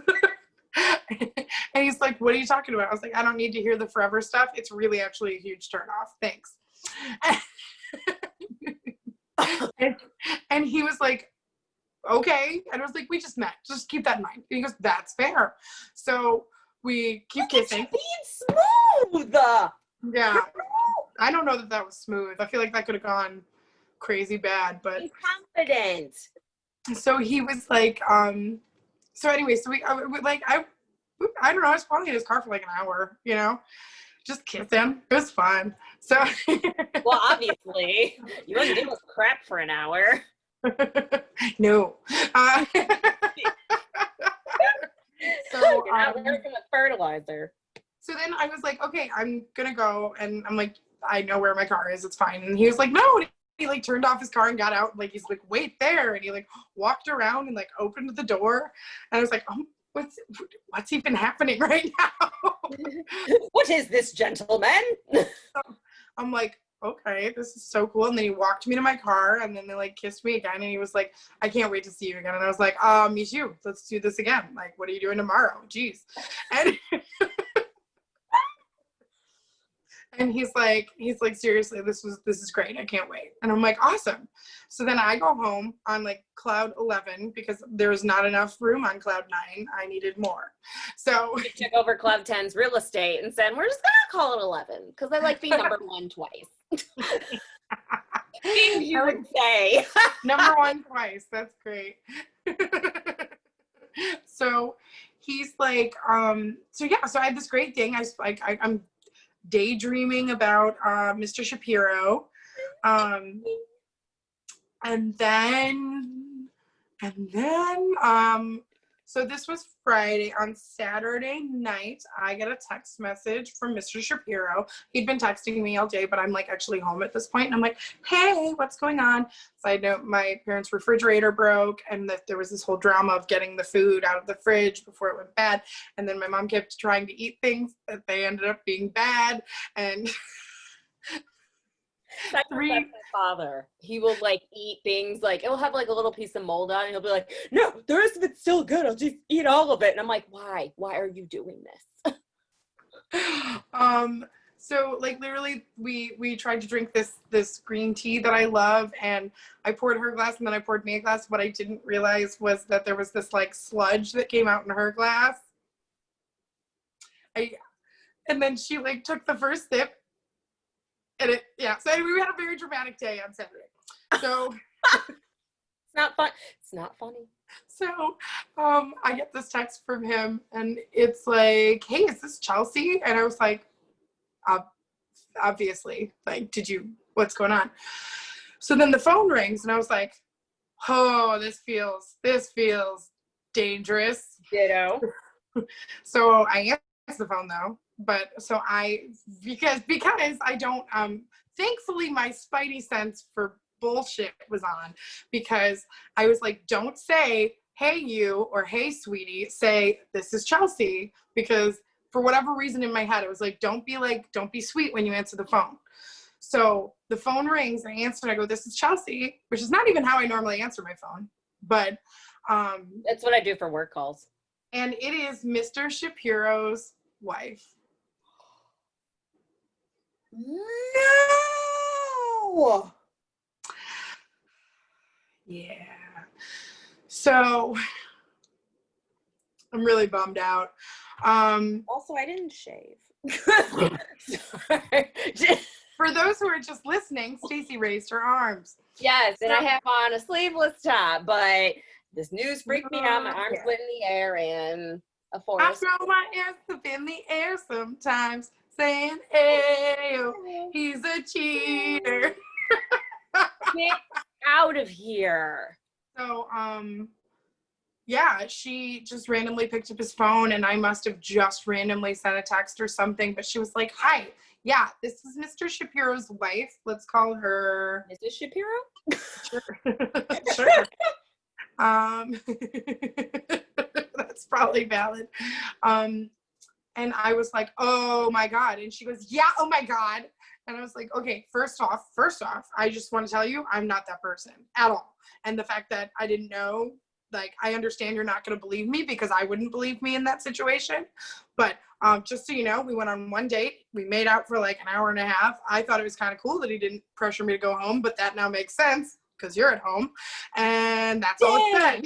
And he's like, what are you talking about? I was like, I don't need to hear the forever stuff. It's really actually a huge turnoff. Thanks. And he was like, okay. And I was like, we just met. Just keep that in mind. And he goes, that's fair. So we keep kissing. Being smooth. Yeah. I don't know that was smooth. I feel like that could have gone crazy bad, but He's confident. so he was like, so anyway, so we like, I don't know, I was probably in his car for like an hour, you know, just kissing. It was fun. So Well, obviously, you wasn't doing crap for an hour. no. So You're not working with fertilizer. so then I was like, okay, I'm gonna go, and I'm like, I know where my car is, it's fine. And he was like, no. And he like turned off his car and got out, like he's like, wait there. And he like walked around and like opened the door, and I was like, oh, what's even happening right now? What is this, gentleman? I'm like, okay, this is so cool. And then he walked me to my car, and then they like kissed me again, and he was like, I can't wait to see you again. And I was like, me too, let's do this again. Like, what are you doing tomorrow? Jeez. And he's like, seriously, this is great. I can't wait. And I'm like, awesome. So then I go home on like cloud 11 because there was not enough room on cloud 9. I needed more. So We took over Club 10's real estate and said, we're just going to call it 11 because I like being number one twice. You would say. number one twice. That's great. So he's like, so yeah, so I had this great thing. I'm daydreaming about Mr. Shapiro. And then so this was Friday. On Saturday night, I get a text message from Mr. Shapiro. He'd been texting me all day, but I'm like actually home at this point. And I'm like, hey, what's going on? Side note, my parents' refrigerator broke, and that there was this whole drama of getting the food out of the fridge before it went bad. And then my mom kept trying to eat things that they ended up being bad. And That's my father. He will like eat things, like it'll have like a little piece of mold on it, and he'll be like, no, the rest of it's still good, I'll just eat all of it. And I'm like, why are you doing this? So like literally we tried to drink this green tea that I love, and I poured her a glass and then I poured me a glass. What I didn't realize was that there was this like sludge that came out in her glass. And then she like took the first sip. And so anyway, we had a very dramatic day on Saturday. So It's not fun. It's not funny. So I get this text from him, and it's like, hey, is this Chelsea? And I was like, obviously, like, what's going on? So then the phone rings, and I was like, oh, this feels dangerous. Ditto. So I answer the phone though. But so because I don't, thankfully my spidey sense for bullshit was on, because I was like, don't say, hey you, or hey sweetie, say, this is Chelsea, because for whatever reason in my head, it was like, don't be sweet when you answer the phone. So the phone rings, and I answer, and I go, this is Chelsea, which is not even how I normally answer my phone, but that's what I do for work calls. And it is Mr. Shapiro's wife. No. Yeah. So I'm really bummed out. Also, I didn't shave. Sorry. For those who are just listening, Stacy raised her arms. Yes, and I have on a sleeveless top, but this news freaked me out. My arms went in the air in a I forest. throw my hands up in the air sometimes, saying, hey, he's a cheater. Get out of here. So, yeah, she just randomly picked up his phone, and I must have just randomly sent a text or something, but she was like, hi, Yeah, this is Mr. Shapiro's wife. Let's call her. Mrs. Shapiro? Sure. Sure. That's probably valid. And I was like, oh my God. And she goes, yeah, oh my God. And I was like, okay, first off, I just want to tell you, I'm not that person at all. And the fact that I didn't know, like, I understand you're not going to believe me because I wouldn't believe me in that situation. But just so you know, we went on one date. We made out for like an hour and a half. I thought it was kind of cool that he didn't pressure me to go home, but that now makes sense because you're at home. And that's all it said.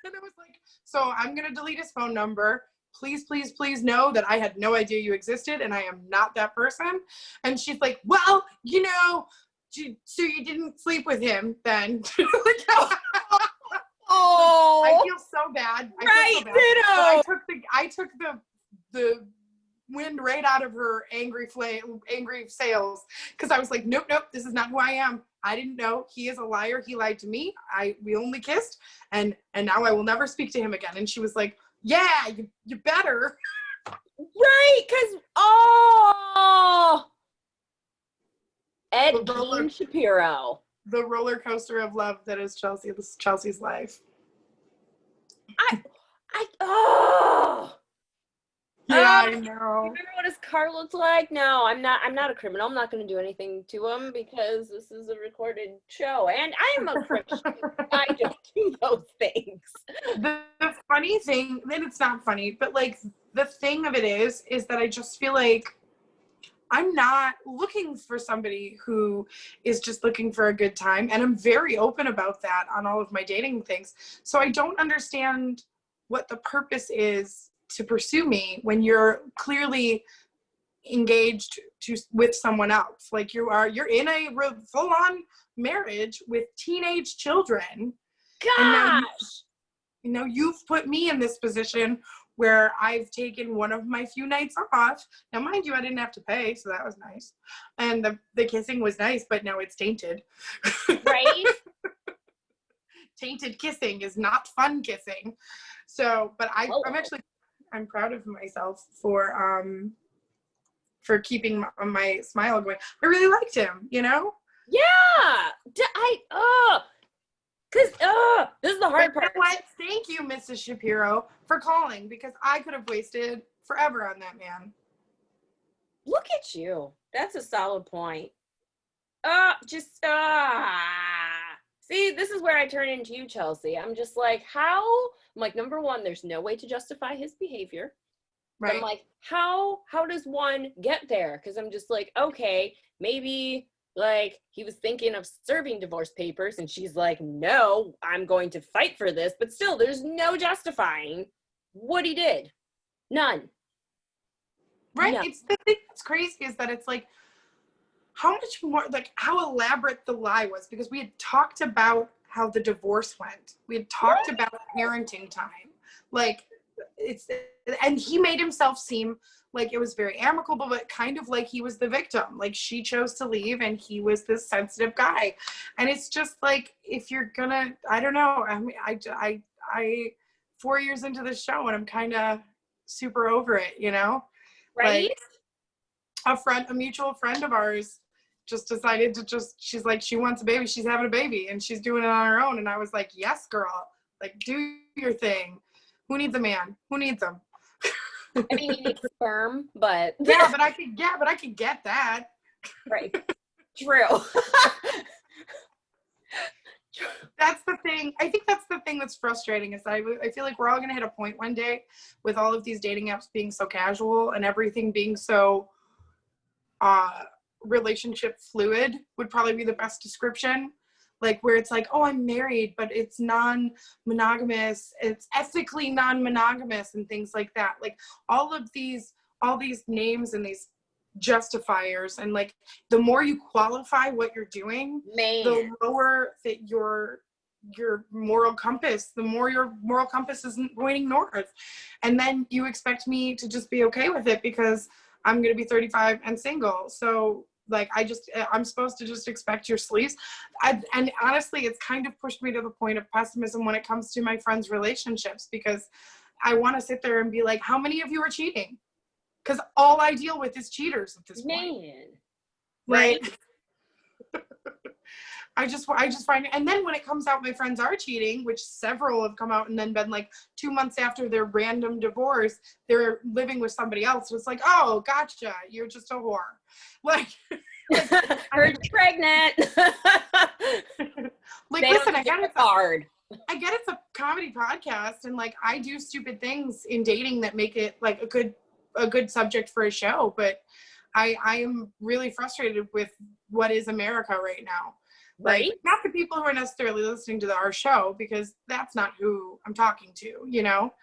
And I was like, so I'm going to delete his phone number. Please, please, please know that I had no idea you existed and I am not that person. And she's like, well, you know, so you didn't sleep with him then. Oh, I feel so bad. right, So ditto. I took the wind right out of her angry sails because I was like, nope, this is not who I am. I didn't know. He is a liar. He lied to me. We only kissed, and now I will never speak to him again. And she was like, yeah, you better. Right, because Ed King Shapiro. The roller coaster of love that is Chelsea. This is Chelsea's life. I know. Remember what his car looked like? No, I'm not a criminal. I'm not going to do anything to him because this is a recorded show, and I am a Christian. I don't do those things. The funny thing, then it's not funny, but like the thing of it is that I just feel like I'm not looking for somebody who is just looking for a good time, and I'm very open about that on all of my dating things. So I don't understand what the purpose is to pursue me when you're clearly engaged with someone else. Like you're in a full-on marriage with teenage children. Gosh. And now you've put me in this position where I've taken one of my few nights off. Now, mind you, I didn't have to pay, so that was nice. And the kissing was nice, but now it's tainted. Right? Tainted kissing is not fun kissing. So, but I'm proud of myself for keeping my smile going. I really liked him, you know? Yeah. This is the hard part. You know what? Thank you, Mrs. Shapiro, for calling, because I could have wasted forever on that man. Look at you. That's a solid point. See, this is where I turn into you, Chelsea. I'm just like, how? I'm like, number one, there's no way to justify his behavior. Right. I'm like, how does one get there? Because I'm just like, okay, maybe like he was thinking of serving divorce papers, and she's like, no, I'm going to fight for this. But still, there's no justifying what he did. None. Right. No. It's the thing that's crazy is that it's like, how much more, like how elaborate the lie was, because we had talked about how the divorce went. We had talked about parenting time. Like and he made himself seem like it was very amicable, but kind of like he was the victim. Like she chose to leave and he was this sensitive guy. And it's just like, if you're gonna, I don't know. I mean, I 4 years into the show and I'm kind of super over it, you know? Right? Like, a mutual friend of ours just decided to she's like, she wants a baby. She's having a baby and she's doing it on her own. And I was like, yes, girl, like do your thing. Who needs a man? Who needs them? I mean, you need sperm, but yeah, but I could get that. Right. True. That's the thing. I think that's the thing that's frustrating is that I feel like we're all going to hit a point one day with all of these dating apps being so casual and everything being so relationship fluid would probably be the best description. Like where it's like, oh, I'm married, but it's non-monogamous. It's ethically non-monogamous and things like that. Like all these names and these justifiers, and like the more you qualify what you're doing, the lower that your moral compass, the more your moral compass isn't pointing north. And then you expect me to just be okay with it because I'm going to be 35 and single. So like, I'm supposed to just expect your sleaze. And honestly, it's kind of pushed me to the point of pessimism when it comes to my friends' relationships, because I want to sit there and be like, how many of you are cheating? because all I deal with is cheaters at this point. Man. Right. I just find it. And then when it comes out my friends are cheating, which several have come out and then been like 2 months after their random divorce, they're living with somebody else. So it's like, oh, gotcha. You're just a whore. Like, Heard you're pregnant. like They listen, don't I get get it's hard. a comedy podcast, and like I do stupid things in dating that make it like a good subject for a show, but I am really frustrated with what is America right now. Right? Like, not the people who are necessarily listening to our show, because that's not who I'm talking to, you know,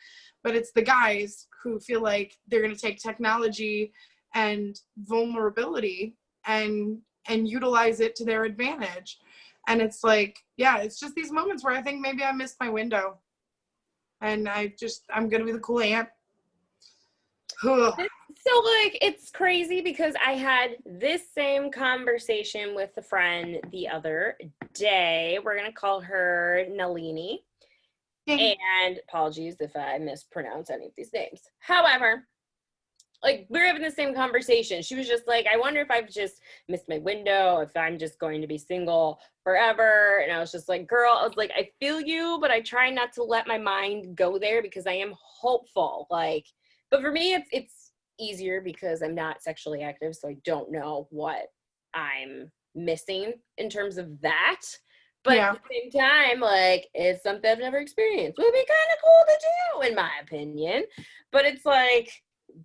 but it's the guys who feel like they're going to take technology and vulnerability and utilize it to their advantage. And it's like, yeah, it's just these moments where I think maybe I missed my window, and I'm going to be the cool aunt. Ugh. So, like, it's crazy because I had this same conversation with a friend the other day. We're going to call her Nalini. And apologies if I mispronounce any of these names. However, like, we're having the same conversation. She was just like, I wonder if I've just missed my window, if I'm just going to be single forever. And I was just like, girl, I was like, I feel you, but I try not to let my mind go there because I am hopeful. Like, but for me, it's easier because I'm not sexually active, so I don't know what I'm missing in terms of that. But at the same time, like, it's something I've never experienced. It would be kind of cool to do, in my opinion. But it's like,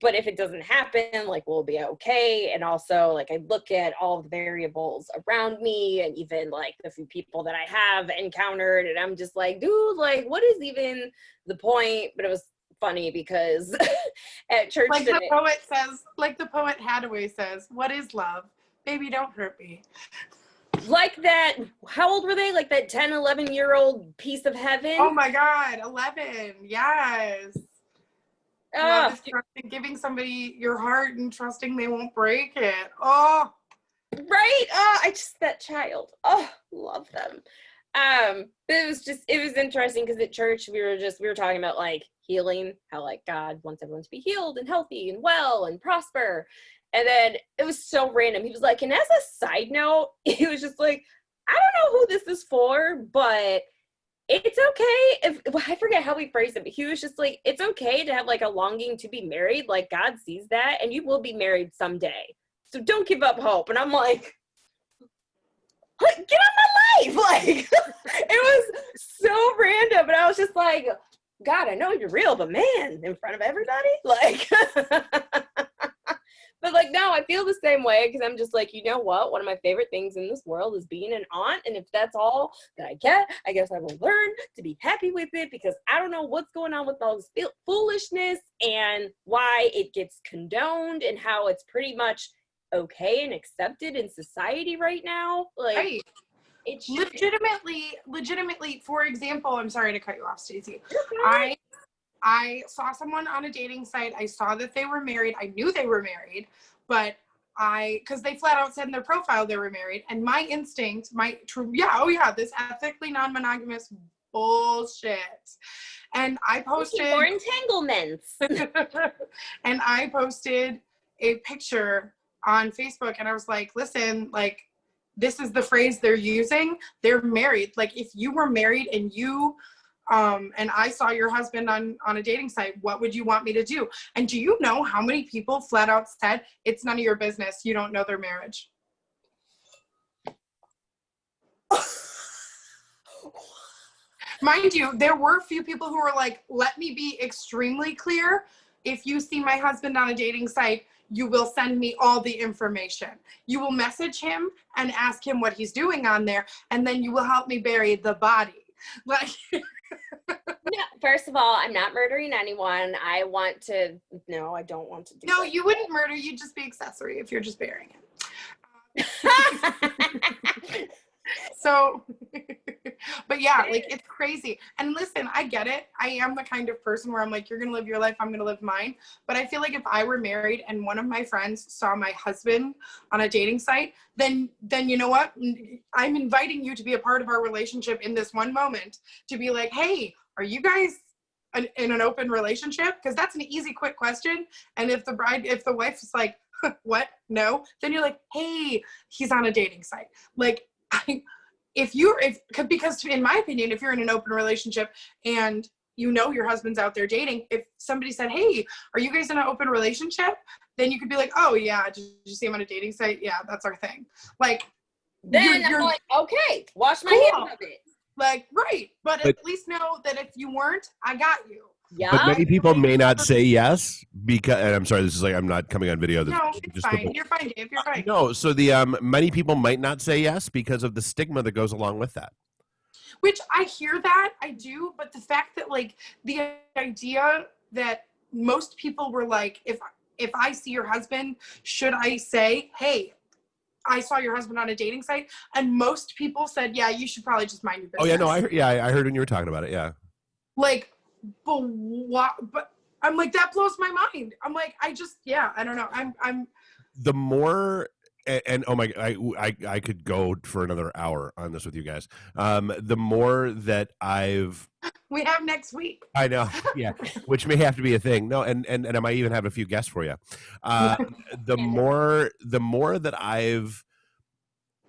but if it doesn't happen, like, we'll be okay. And also, like, I look at all the variables around me and even, like, the few people that I have encountered, and I'm just like, dude, like, what is even the point? But it was funny because at church like today, the poet Hathaway says, what is love? Baby, don't hurt me. like that, how old were they? Like that 10, 11-year-old piece of heaven? Oh my God, 11. Yes. Love is trusting, giving somebody your heart and trusting they won't break it. Oh. Right? Oh, that child. Oh, love them. But it was interesting because at church we were talking about like healing, how like God wants everyone to be healed and healthy and well and prosper. And then it was so random. He was like, and as a side note, he was just like, I don't know who this is for, but it's okay I forget how we phrased it, but he was just like, it's okay to have like a longing to be married. Like God sees that and you will be married someday. So don't give up hope. And I'm like, get on my life. Like, it was so random. But I was just like, God, I know you're real, but man, in front of everybody? Like, but like, no, I feel the same way because I'm just like, you know what? One of my favorite things in this world is being an aunt. And if that's all that I get, I guess I will learn to be happy with it because I don't know what's going on with all this foolishness and why it gets condoned and how it's pretty much okay and accepted in society right now. Like, Right. it's legitimately, for example, I'm sorry to cut you off, Stacey. I saw someone on a dating site. I saw that they were married. I knew they were married, but because they flat out said in their profile they were married. And my instinct, this ethically non-monogamous bullshit. And I posted more entanglements. and I posted a picture on Facebook, and I was like, listen, like, this is the phrase they're using. They're married. Like, if you were married and you and I saw your husband on a dating site, what would you want me to do? And do you know how many people flat out said, it's none of your business, you don't know their marriage? Mind you, there were a few people who were like, let me be extremely clear. If you see my husband on a dating site, you will send me all the information. You will message him and ask him what he's doing on there, and then you will help me bury the body. Like, no, first of all, I'm not murdering anyone. I don't want to do no, that. you wouldn't murder, you'd just be accessory if you're just burying it. So, but yeah, like, it's crazy. And listen, I get it. I am the kind of person where I'm like, you're going to live your life, I'm going to live mine. But I feel like if I were married and one of my friends saw my husband on a dating site, then you know what? I'm inviting you to be a part of our relationship in this one moment to be like, hey, are you guys in an open relationship? Because that's an easy, quick question. And if the wife is like, what? No, then you're like, hey, he's on a dating site. Like, because in my opinion, if you're in an open relationship and you know your husband's out there dating, if somebody said, hey, are you guys in an open relationship? Then you could be like, oh yeah, did you see him on a dating site? Yeah, that's our thing. Like, Then I'm like, okay, wash my hands of it. Like, right. But at least know that if you weren't, I got you. Yeah. But many people may not say yes because, and I'm sorry, this is like, I'm not coming on video. No, it's fine. You're fine, Dave. You're fine. No, so the many people might not say yes because of the stigma that goes along with that. Which I hear that, I do, but the fact that like the idea that most people were like, if I see your husband, should I say, hey, I saw your husband on a dating site? And most people said, yeah, you should probably just mind your business. Oh yeah, no, I heard when you were talking about it. Yeah. Like, but what? But I'm like, that blows my mind. I'm like, I don't know. I'm. The more. And oh my, I could go for another hour on this with you guys. The more that we have next week. I know, yeah, which may have to be a thing. No, and I might even have a few guests for you. The more that I've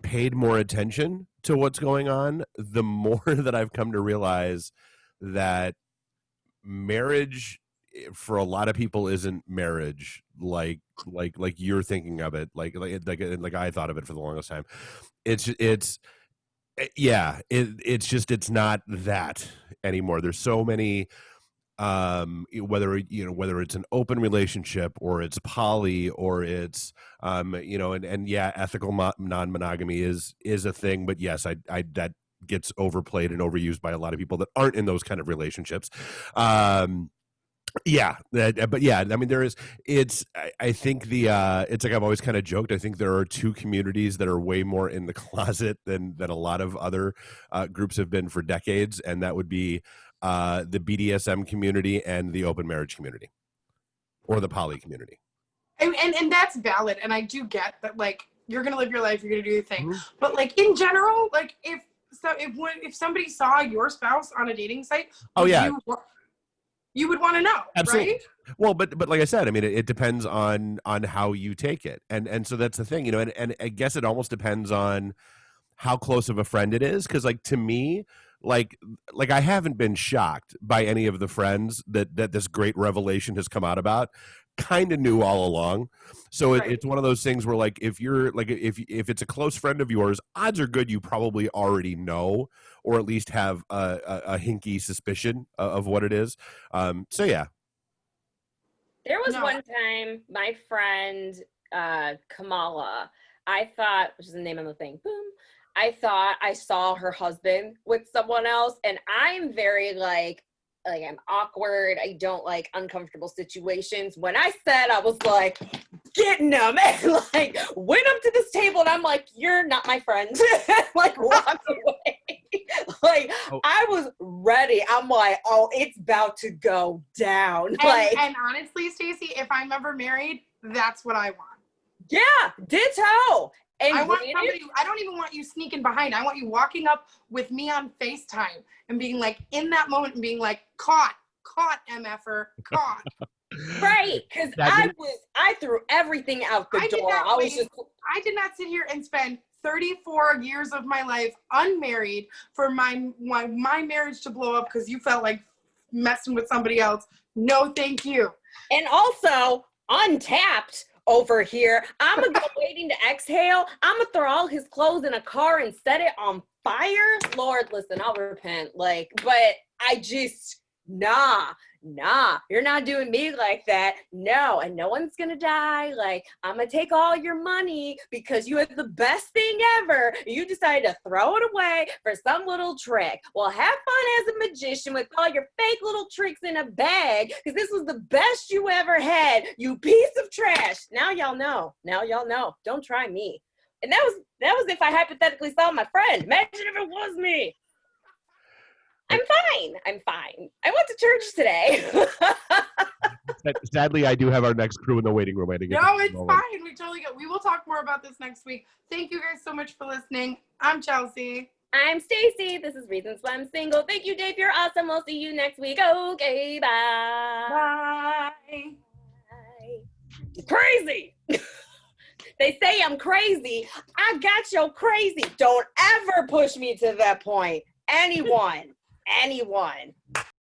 paid more attention to what's going on, the more that I've come to realize that marriage for a lot of people isn't marriage like you're thinking of it, like I thought of it for the longest time. It's just not that anymore. There's so many whether it's an open relationship or it's poly or it's ethical non-monogamy is a thing, but yes, I that gets overplayed and overused by a lot of people that aren't in those kind of relationships. Yeah, but yeah, I mean, I think it's like I've always kind of joked. I think there are two communities that are way more in the closet than a lot of other groups have been for decades, and that would be the BDSM community and the open marriage community, or the poly community. And that's valid, and I do get that. Like, you're gonna live your life, you're gonna do your thing, but like in general, like if somebody saw your spouse on a dating site, you would want to know. Absolutely. Right? Well, but like I said, I mean, it depends on how you take it, and so that's the thing, and I guess it almost depends on how close of a friend it is, because like to me, like I haven't been shocked by any of the friends that this great revelation has come out about. Kind of knew all along. So it's one of those things where like if you're like if it's a close friend of yours, odds are good you probably already know, or at least have a hinky suspicion of what it is. So yeah. There was one time my friend Kamala, I thought, which is the name of the thing, boom, I thought I saw her husband with someone else, and I'm very like I'm awkward. I don't like uncomfortable situations. When I said, I was like getting them and like went up to this table and I'm like, you're not my friend. Like walked away. Like I was ready. I'm like, oh, it's about to go down. And honestly, Stacey, if I'm ever married, that's what I want. Yeah, ditto. And I want somebody, I don't even want you sneaking behind. I want you walking up with me on FaceTime and being like, in that moment, and being like, caught, MFer, caught. Right, because I threw everything out the door. I did not sit here and spend 34 years of my life unmarried for my marriage to blow up because you felt like messing with somebody else. No, thank you. And also, untapped over here. I'm gonna go waiting to exhale. I'm gonna throw all his clothes in a car and set it on fire. Lord, listen, I'll repent. Like, but I just, nah, you're not doing me like that. No, and no one's gonna die. Like, I'm gonna take all your money because you had the best thing ever. You decided to throw it away for some little trick. Well, have fun as a magician with all your fake little tricks in a bag, because this was the best you ever had, you piece of trash. Now y'all know. Don't try me. And that was if I hypothetically saw my friend. Imagine if it was me. I'm fine. I went to church today. Sadly, I do have our next crew in the waiting room. No, it's fine. We totally go. We will talk more about this next week. Thank you guys so much for listening. I'm Chelsea. I'm Stacy. This is Reasons Why I'm Single. Thank you, Dave. You're awesome. We'll see you next week. Okay, bye. Bye. Bye. Crazy. They say I'm crazy. I got you crazy. Don't ever push me to that point. Anyone.